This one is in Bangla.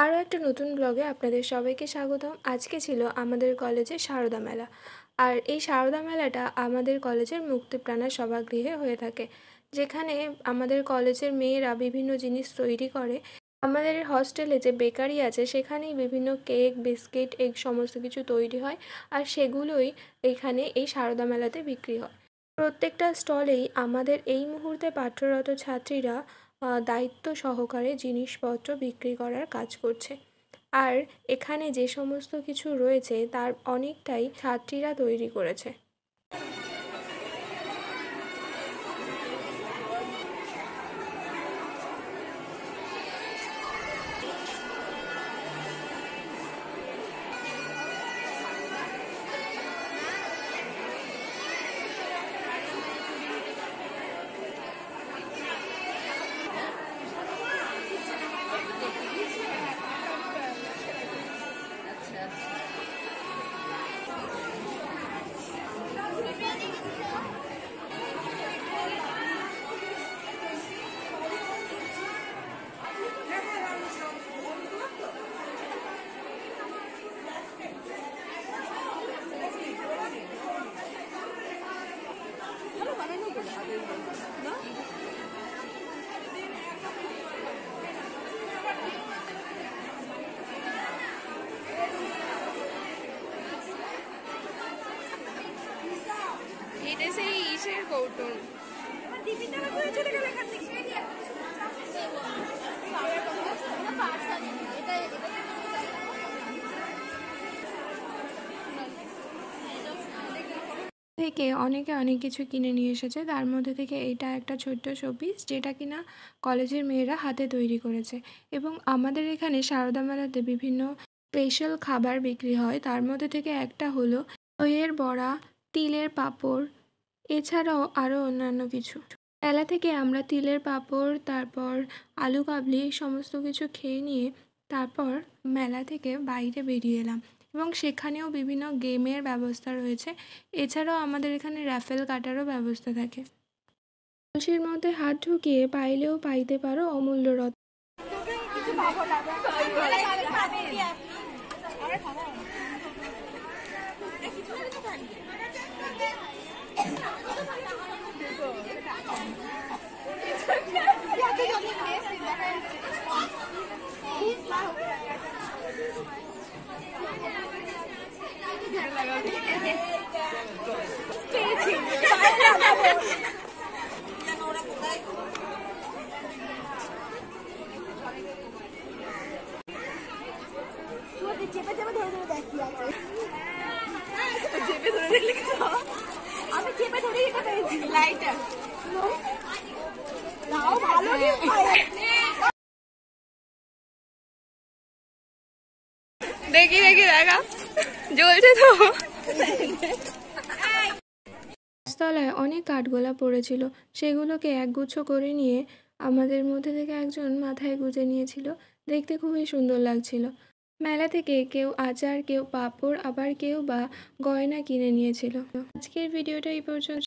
আরও একটা নতুন ব্লগে আপনাদের সবাইকে স্বাগতম। আজকে ছিল আমাদের কলেজে সারদা মেলা। আর এই সারদা মেলাটা আমাদের কলেজের মুক্তিপ্রাণা সভাগৃহে হয়ে থাকে, যেখানে আমাদের কলেজের মেয়েরা বিভিন্ন জিনিস তৈরি করে। আমাদের হস্টেলে যে বেকারি আছে সেখানেই বিভিন্ন কেক, বিস্কিট, এই সমস্ত কিছু তৈরি হয়, আর সেগুলোই এখানে এই সারদা মেলাতে বিক্রি হয়। প্রত্যেকটা স্টলেই আমাদের এই মুহূর্তে পাঠ্যরত ছাত্রীরা দায়িত্ব সহকারে জিনিসপত্র বিক্রি করার কাজ করছে। আর এখানে যে সমস্ত কিছু রয়েছে তার অনেকটাই ছাত্রীরা তৈরি করেছে। এটা সেই ইসের কৌটো থেকে অনেকে অনেক কিছু কিনে নিয়ে এসেছে। তার মধ্যে থেকে এটা একটা ছোট্ট শোপিস, যেটা কিনা কলেজের মেয়েরা হাতে তৈরি করেছে। এবং আমাদের এখানে সারদা মেলাতে বিভিন্ন স্পেশাল খাবার বিক্রি হয়। তার মধ্যে থেকে একটা হলো দইয়ের বড়া, তিলের পাঁপড়, এছাড়াও আরও অন্যান্য কিছু। মেলা থেকে আমরা তিলের পাঁপড়, তারপর আলু কাবলি, সমস্ত কিছু খেয়ে নিয়ে তারপর মেলা থেকে বাইরে বেরিয়ে এলাম। এবং সেখানেও বিভিন্ন গেমের ব্যবস্থা রয়েছে। এছাড়াও আমাদের এখানে রাফেল কাটারও ব্যবস্থা থাকে। কলসির মধ্যে হাত ঢুকিয়ে পাইলেও পাইতে পারো অমূল্য রত্ন। দেখি দেখি দেখা জ্বলছে তো। গাছতলায় অনেক কাঠগোলা পড়েছিল, সেগুলোকে একগুচ্ছ করে নিয়ে আমাদের মধ্যে থেকে একজন মাথায় গুঁজে নিয়েছিল। দেখতে খুবই সুন্দর লাগছিল। মেলা থেকে কেউ আচার, কেউ পাঁপড়, আবার কেউ বা গয়না কিনে নিয়েছিল। আজকের ভিডিওটা এই পর্যন্ত।